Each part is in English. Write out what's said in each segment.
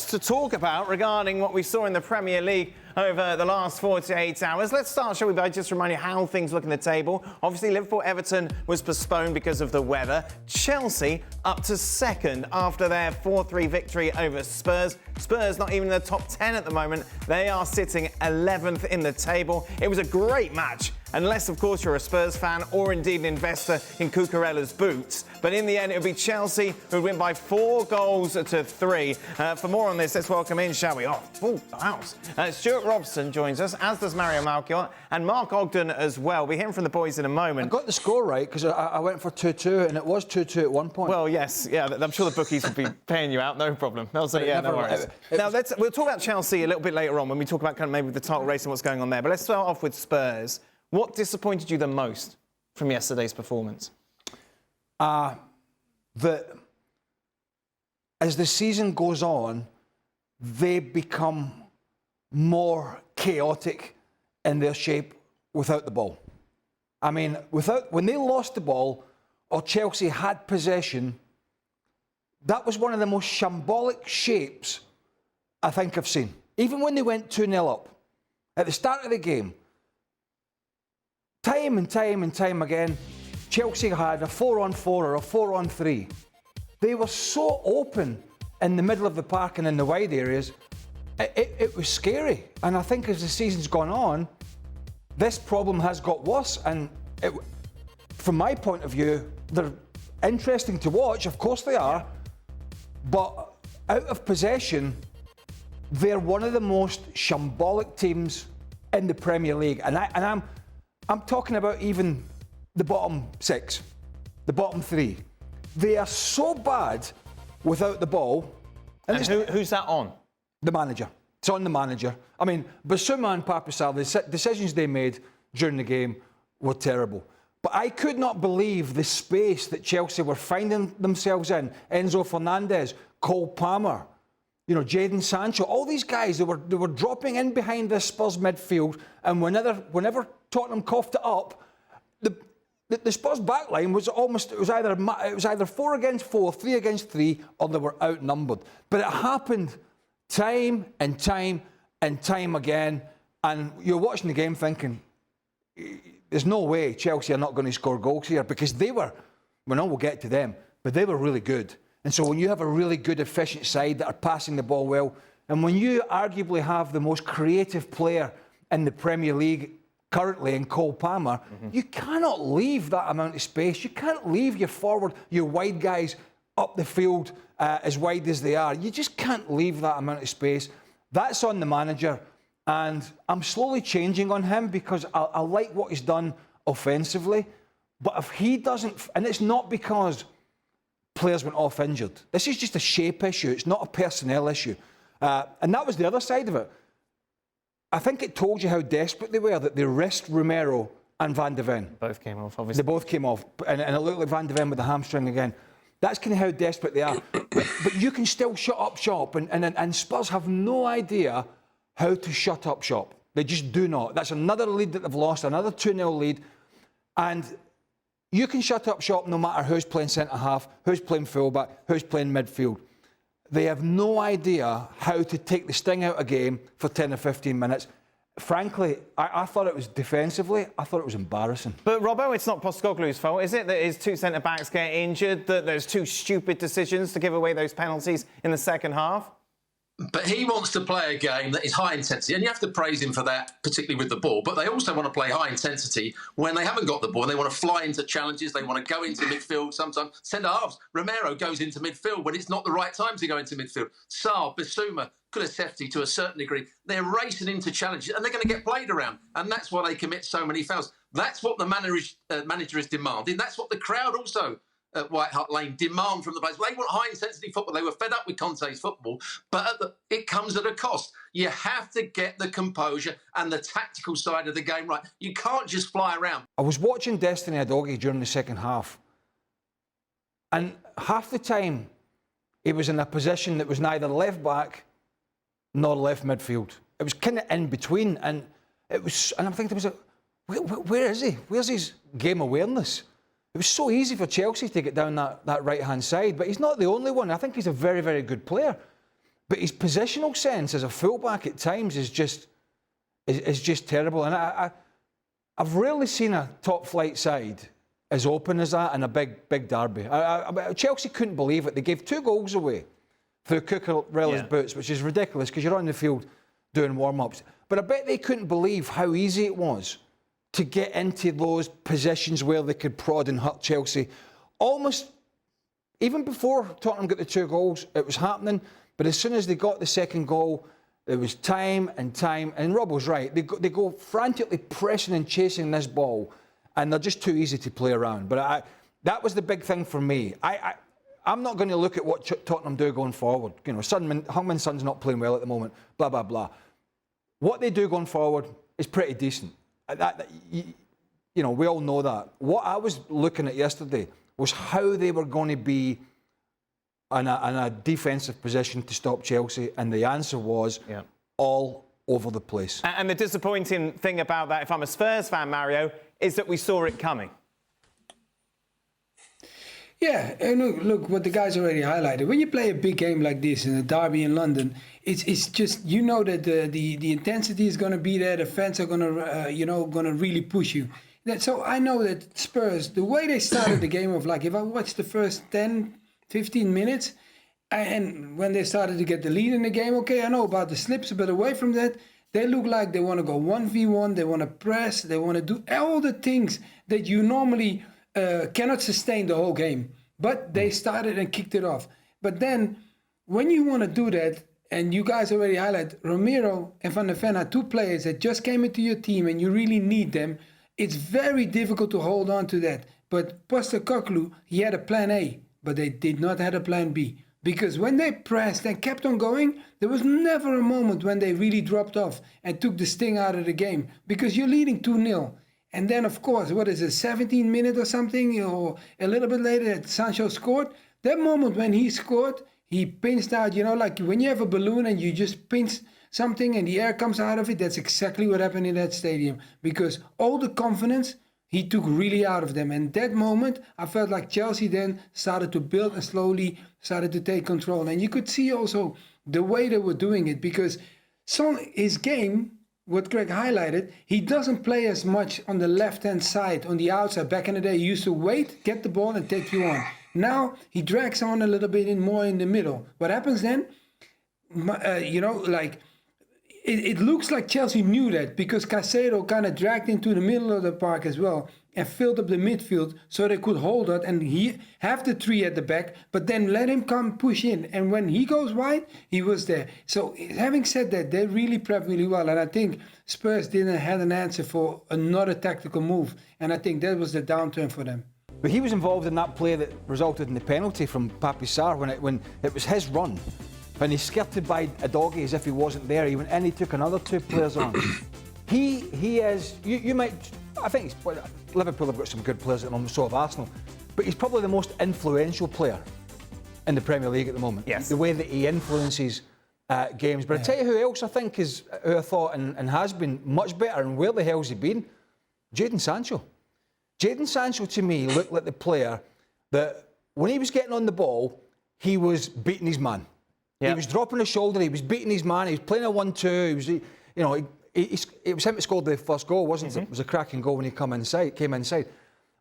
to talk about regarding what we saw in the Premier League over the last 48 hours. Let's start, shall we, by just reminding you how things look in the table. Obviously, Liverpool-Everton was postponed because of the weather. Chelsea up to second after their 4-3 victory over Spurs. Spurs not even in the top 10 at the moment. They are sitting 11th in the table. It was a great match, unless, of course, you're a Spurs fan or indeed an investor in Cucurella's boots. But in the end, it'll be Chelsea who win by 4 goals to 3. For more on this, let's welcome in, shall we? Oh, full house. Stewart Robson joins us, as does Mario Melchiot, and Mark Ogden as well. We'll hear from the boys in a moment. I got the score right, because I went for 2-2, and it was 2-2 at one point. Well, yes, yeah, I'm sure the bookies will be paying you out, no problem. They'll say, yeah, no worries. Now, we'll talk about Chelsea a little bit later on when we talk about kind of maybe the title race and what's going on there. But let's start off with Spurs. What disappointed you the most from yesterday's performance? That as the season goes on, they become more chaotic in their shape without the ball. I mean, when they lost the ball or Chelsea had possession, that was one of the most shambolic shapes I think I've seen. Even when they went 2-0 up, at the start of the game, time and time again, Chelsea had a 4-on-4 or a 4-on-3. They were so open in the middle of the park and in the wide areas, it was scary. And I think as the season's gone on, this problem has got worse. And from my point of view, they're interesting to watch, of course they are, but out of possession, they're one of the most shambolic teams in the Premier League. And I'm talking about even the bottom 6, the bottom 3. They are so bad without the ball. And who's that on? The manager. It's on the manager. I mean, Basuma and Papasal, the decisions they made during the game were terrible. But I could not believe the space that Chelsea were finding themselves in. Enzo Fernandez, Cole Palmer, Jadon Sancho, all these guys, they were dropping in behind this Spurs midfield, and whenever Tottenham coughed it up, the Spurs backline was either 4 against 4, 3 against 3, or they were outnumbered. But it happened time and time and time again, and you're watching the game thinking, there's no way Chelsea are not going to score goals here, because we'll get to them, but they were really good. And so when you have a really good, efficient side that are passing the ball well, and when you arguably have the most creative player in the Premier League currently in Cole Palmer, you cannot leave that amount of space. You can't leave your forward, your wide guys up the field as wide as they are. You just can't leave that amount of space. That's on the manager. And I'm slowly changing on him, because I like what he's done offensively. But if he doesn't, and it's not because players went off injured. This is just a shape issue. It's not a personnel issue. And that was the other side of it. I think it told you how desperate they were that they risked Romero and Van de Ven. Both came off, obviously. They both came off. And it looked like Van de Ven with the hamstring again. That's kind of how desperate they are. but you can still shut up shop. And Spurs have no idea how to shut up shop. They just do not. That's another lead that they've lost, another 2-0 lead. And you can shut up shop no matter who's playing centre-half, who's playing full-back, who's playing midfield. They have no idea how to take the sting out of a game for 10 or 15 minutes. Frankly, I thought it was defensively, I thought it was embarrassing. But, Robbo, it's not Postecoglou's fault, is it, that his 2 centre-backs get injured, that there's 2 stupid decisions to give away those penalties in the second half? But he wants to play a game that is high intensity, and you have to praise him for that, particularly with the ball. But they also want to play high intensity when they haven't got the ball. They want to fly into challenges. They want to go into midfield sometimes. Centre halves. Romero goes into midfield when it's not the right time to go into midfield. Sarr, Basuma, Kulusevski to a certain degree. They're racing into challenges, and they're going to get played around. And that's why they commit so many fouls. That's what the manager is demanding. That's what the crowd also at White Hart Lane demand from the players. They want high-intensity football. They were fed up with Conte's football, but it comes at a cost. You have to get the composure and the tactical side of the game right. You can't just fly around. I was watching Destiny Udogie during the second half, and half the time he was in a position that was neither left-back nor left midfield. It was kind of in between, and I'm thinking to myself, where is he? Where's his game awareness? It was so easy for Chelsea to get down that right-hand side, but he's not the only one. I think he's a very, very good player. But his positional sense as a fullback at times is just terrible. And I've rarely seen a top flight side as open as that in a big derby. Chelsea couldn't believe it. They gave 2 goals away through Cucurella's boots, which is ridiculous because you're on the field doing warm-ups. But I bet they couldn't believe how easy it was to get into those positions where they could prod and hurt Chelsea. Almost, even before Tottenham got the 2 goals, it was happening. But as soon as they got the second goal, there was time, and Rob was right. They go frantically pressing and chasing this ball, and they're just too easy to play around. But that was the big thing for me. I'm not going to look at what Tottenham do going forward. You know, Heung-min Son's not playing well at the moment, blah, blah, blah. What they do going forward is pretty decent. You know, we all know that. What I was looking at yesterday was how they were going to be in a defensive position to stop Chelsea, and the answer was all over the place. And the disappointing thing about that, if I'm a Spurs fan, Mario, is that we saw it coming. Yeah, and look what the guys already highlighted. When you play a big game like this in a derby in London, it's just, you know, that the intensity is going to be there. The fans are going to going to really push you. So I know that Spurs, the way they started the game, of like, if I watch the first 10, 15 minutes, and when they started to get the lead in the game, okay, I know about the slips, but away from that, they look like they want to go 1v1, they want to press, they want to do all the things that you normally cannot sustain the whole game. But they started and kicked it off. But then, when you want to do that, and you guys already highlight, Romero and Van der Ven are 2 players that just came into your team and you really need them, it's very difficult to hold on to that. But Postecoglou, he had a plan A, but they did not have a plan B. Because when they pressed and kept on going, there was never a moment when they really dropped off and took the sting out of the game. Because you're leading 2-0. And then, of course, what is it, 17 minutes or something, or a little bit later that Sancho scored? That moment when he scored, he pinched out, you know, like when you have a balloon and you just pinch something and the air comes out of it, that's exactly what happened in that stadium. Because all the confidence he took really out of them. And that moment, I felt like Chelsea then started to build and slowly started to take control. And you could see also the way they were doing it, because his game, what Greg highlighted, he doesn't play as much on the left-hand side, on the outside. Back in the day, he used to wait, get the ball, and take you on. Now, he drags on a little bit more in the middle. What happens then? It looks like Chelsea knew that, because Caicedo kind of dragged into the middle of the park as well and filled up the midfield so they could hold it and he have the 3 at the back, but then let him come push in. And when he goes wide, he was there. So having said that, they really prepped really well. And I think Spurs didn't have an answer for another tactical move. And I think that was the downturn for them. But he was involved in that play that resulted in the penalty from Papi Sarr when it was his run. When he skirted by a doggy as if he wasn't there, he went in, he took another 2 players on. He is, you might, I think Liverpool have got some good players at the moment, so have Arsenal, but he's probably the most influential player in the Premier League at the moment. Yes. The way that he influences games. But I tell you who else I think who I thought and has been much better, and where the hell's he been? Jadon Sancho. Jadon Sancho to me looked like the player that when he was getting on the ball, he was beating his man. Yep. He was dropping his shoulder, he was beating his man, he was playing a 1-2, he was, it was him that scored the first goal, wasn't it? It was a cracking goal when he came inside.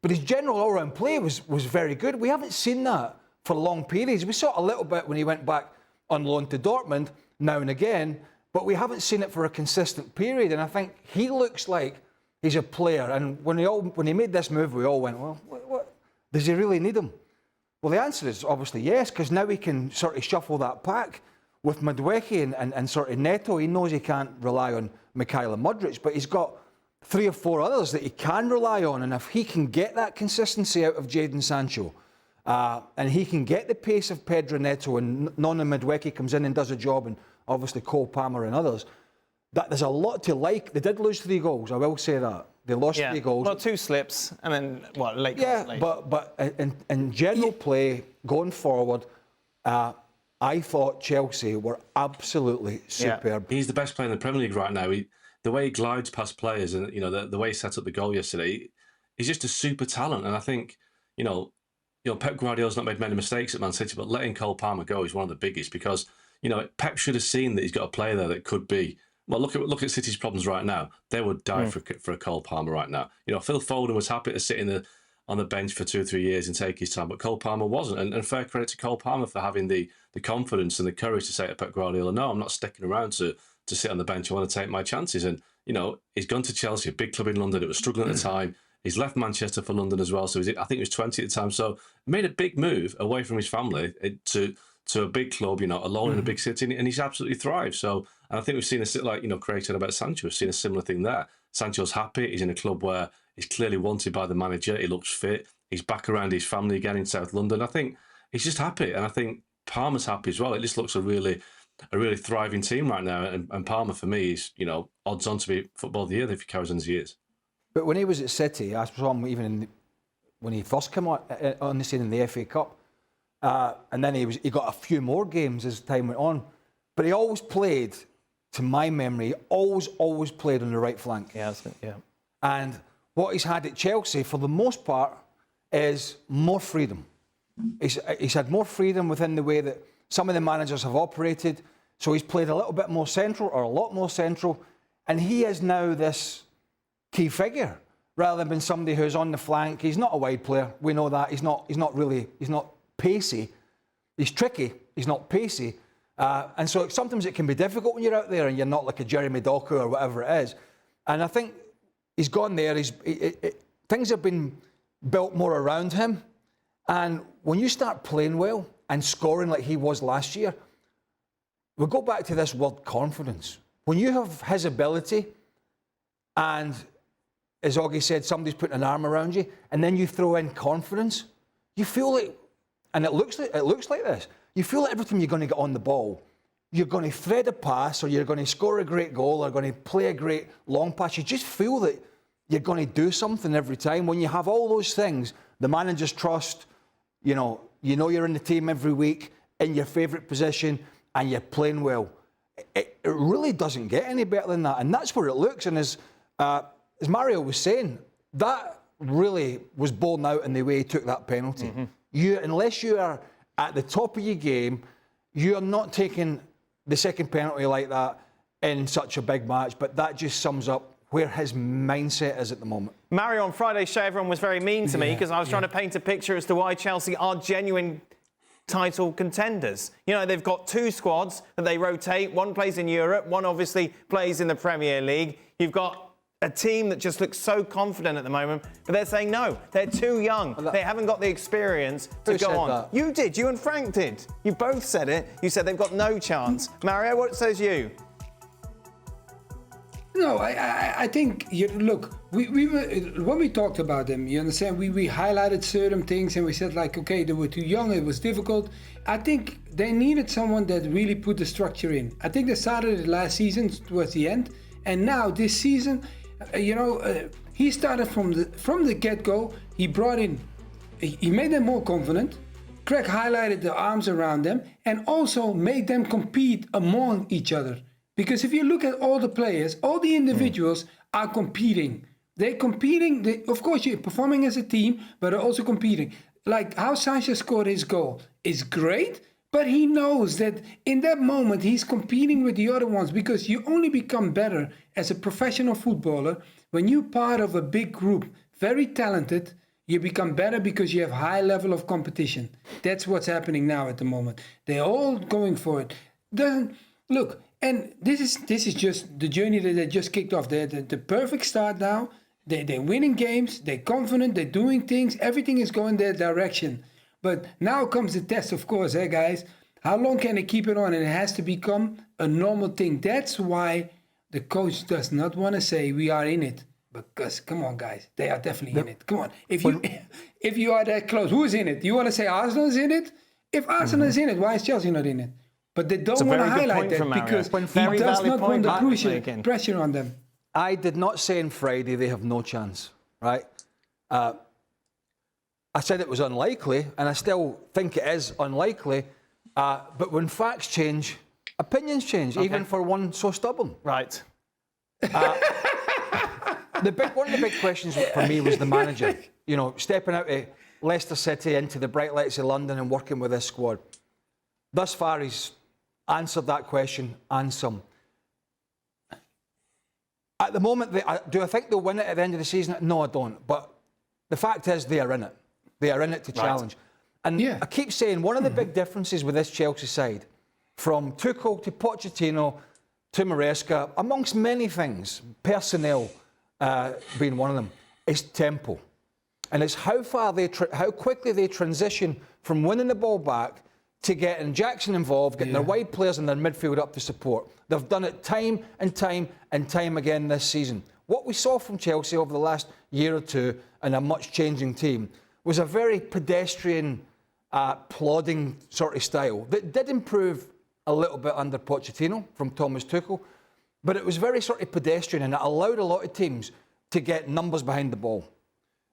But his general all-round play was very good. We haven't seen that for long periods. We saw it a little bit when he went back on loan to Dortmund, now and again, but we haven't seen it for a consistent period. And I think he looks like he's a player. And when he made this move, we all went, well, what does he really need him? Well, the answer is obviously yes, because now he can sort of shuffle that pack with Madueke and sort of Neto. He knows he can't rely on Mikhailo Modric, but he's got 3 or 4 others that he can rely on. And if he can get that consistency out of Jadon Sancho, and he can get the pace of Pedro Neto, and Nona Madueke comes in and does a job, and obviously Cole Palmer and others, that there's a lot to like. They did lose 3 goals, I will say that. They lost 3 goals. Well, 2 slips and then, late. Yeah, late. but in general play, going forward, I thought Chelsea were absolutely superb. He's the best player in the Premier League right now. The way he glides past players and, the way he set up the goal yesterday, he's just a super talent. And I think, Pep Guardiola's not made many mistakes at Man City, but letting Cole Palmer go is one of the biggest, because You know, Pep should have seen that he's got a player there that could be. Well, look at City's problems right now. They would die for a Cole Palmer right now. You know, Phil Foden was happy to sit on the bench for 2 or 3 years and take his time, but Cole Palmer wasn't. And fair credit to Cole Palmer for having the confidence and the courage to say to Pep Guardiola, no, I'm not sticking around to sit on the bench. I want to take my chances. And, you know, he's gone to Chelsea, a big club in London. It was struggling at the time. He's left Manchester for London as well. So I think he was 20 at the time. So made a big move away from his family to a big club, you know, alone in a big city, and he's absolutely thrived. So, and I think we've seen like, you know, Craig said about Sancho, we've seen a similar thing there. Sancho's happy. He's in a club where he's clearly wanted by the manager. He looks fit. He's back around his family again in South London. I think he's just happy, and I think Palmer's happy as well. It just looks a really thriving team right now, and Palmer for me is, you know, odds on to be Football of the Year if he carries on as he is. But when he was at City, I saw him even when he first came on the scene in the FA Cup, and then he got a few more games as time went on. But he always played, to my memory, always played on the right flank. Yeah. And what he's had at Chelsea, for the most part, is more freedom. He's had more freedom within the way that some of the managers have operated. So he's played a little bit more central, or a lot more central, and he is now this key figure rather than being somebody who's on the flank. He's not a wide player. We know that. He's not pacey. He's tricky. He's not pacey. And so sometimes it can be difficult when you're out there and you're not like a Jeremy Doku or whatever it is. And I think he's gone there. Things have been built more around him. And when you start playing well and scoring like he was last year, we'll go back to this word confidence. When you have his ability and, as Oggy said, somebody's putting an arm around you, and then you throw in confidence, you feel like, and it looks like this, you feel like every time you're going to get on the ball, you're going to thread a pass, or you're going to score a great goal, or going to play a great long pass. You just feel that you're going to do something every time. When you have all those things, the manager's trust, you know you're in the team every week, in your favourite position, and you're playing well. It really doesn't get any better than that. And that's where it looks. And as Mario was saying, that really was borne out in the way he took that penalty. Unless you are at the top of your game, you are not taking the second penalty like that in such a big match. But that just sums up where his mindset is at the moment. Mario, on Friday's show, everyone was very mean to me because I was trying to paint a picture as to why Chelsea are genuine title contenders. You know, they've got 2 squads that they rotate. One plays in Europe, one obviously plays in the Premier League. You've got a team that just looks so confident at the moment, but they're saying no, they're too young. They haven't got the experience to go on. That? You did, you and Frank did. You both said it. You said they've got no chance. Mario, what says you? No, I think, look, we were, when we talked about them, you understand, we highlighted certain things and we said like, okay, they were too young, it was difficult. I think they needed someone that really put the structure in. I think they started it last season towards the end, and now this season, he started from the get-go. He brought in, he made them more confident. Craig highlighted the arms around them and also made them compete among each other. Because if you look at all the players, all the individuals are competing. They're competing. Of course, you're performing as a team, but they're also competing. Like how Sanchez scored his goal is great, but he knows that in that moment he's competing with the other ones, because you only become better as a professional footballer when you're part of a big group, very talented. You become better because you have high level of competition. That's what's happening now at the moment. They're all going for it. Look. And this is just the journey that they just kicked off. They're the perfect start now. They're winning games. They're confident. They're doing things. Everything is going their direction. But now comes the test, of course, guys. How long can they keep it on? And it has to become a normal thing. That's why the coach does not want to say we are in it. Because, come on, guys, they are definitely in it. Come on. If you are that close, who's in it? You want to say Arsenal is in it? If Arsenal is in it, why is Chelsea not in it? But they don't want to highlight that because he does not want the pressure on them. I did not say on Friday they have no chance, right? I said it was unlikely, and I still think it is unlikely. But when facts change, opinions change, even for one so stubborn. Right. One of the big questions for me was the manager. You know, stepping out of Leicester City into the bright lights of London and working with this squad. Thus far, he's answered that question and some. At the moment, do I think they'll win it at the end of the season? No, I don't. But the fact is, they are in it. They are in it to challenge. And I keep saying, one of the big differences with this Chelsea side, from Tuchel to Pochettino to Maresca, amongst many things, personnel being one of them, is tempo. And it's how quickly they transition from winning the ball back to getting Jackson involved, getting their wide players and their midfield up to support. They've done it time and time and time again this season. What we saw from Chelsea over the last year or two in a much changing team was a very pedestrian, plodding sort of style that did improve a little bit under Pochettino from Thomas Tuchel, but it was very sort of pedestrian, and it allowed a lot of teams to get numbers behind the ball.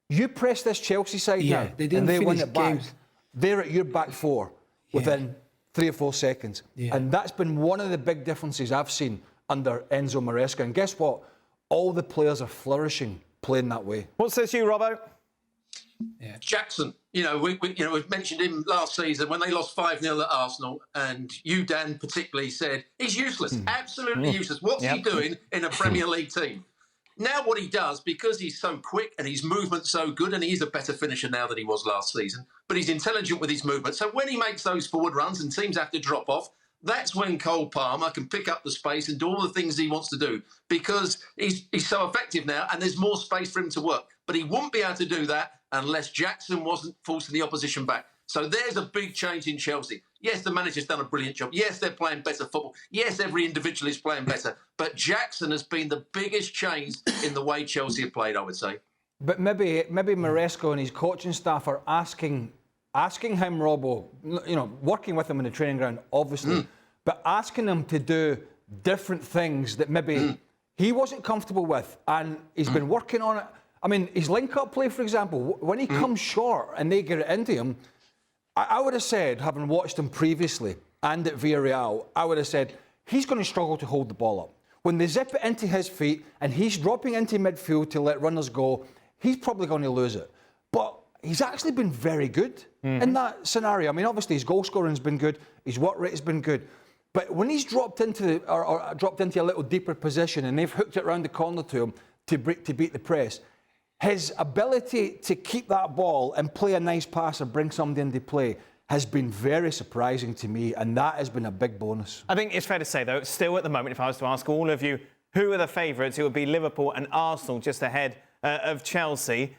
You press this Chelsea side now, they didn't and they win finish it back. games. They're at your back four within 3 or 4 seconds. And that's been one of the big differences I've seen under Enzo Maresca. And guess what? All the players are flourishing playing that way. What says you, Robbo? Jackson, we've mentioned him last season when they lost 5-0 at Arsenal, and you, Dan, particularly said he's useless, absolutely useless. What's he doing in a Premier League team? Now what he does, because he's so quick and his movement's so good, and he's a better finisher now than he was last season, but he's intelligent with his movement. So when he makes those forward runs and teams have to drop off, that's when Cole Palmer can pick up the space and do all the things he wants to do, because he's so effective now and there's more space for him to work. But he wouldn't be able to do that unless Jackson wasn't forcing the opposition back. So there's a big change in Chelsea. Yes, the manager's done a brilliant job. Yes, they're playing better football. Yes, every individual is playing better. But Jackson has been the biggest change in the way Chelsea have played, I would say. But maybe Maresco and his coaching staff are asking him, Robbo, working with him in the training ground, obviously, but asking him to do different things that maybe he wasn't comfortable with, and he's been working on it. I mean, his link-up play, for example, when he comes short and they get it into him, I would have said, having watched him previously and at Villarreal, I would have said, he's going to struggle to hold the ball up. When they zip it into his feet and he's dropping into midfield to let runners go, he's probably going to lose it. But he's actually been very good in that scenario. I mean, obviously his goal scoring's been good, his work rate has been good. But when he's dropped into a little deeper position and they've hooked it around the corner to him to beat the press, his ability to keep that ball and play a nice pass or bring somebody into play has been very surprising to me, and that has been a big bonus. I think it's fair to say, though, still at the moment, if I was to ask all of you who are the favourites, it would be Liverpool and Arsenal just ahead of Chelsea.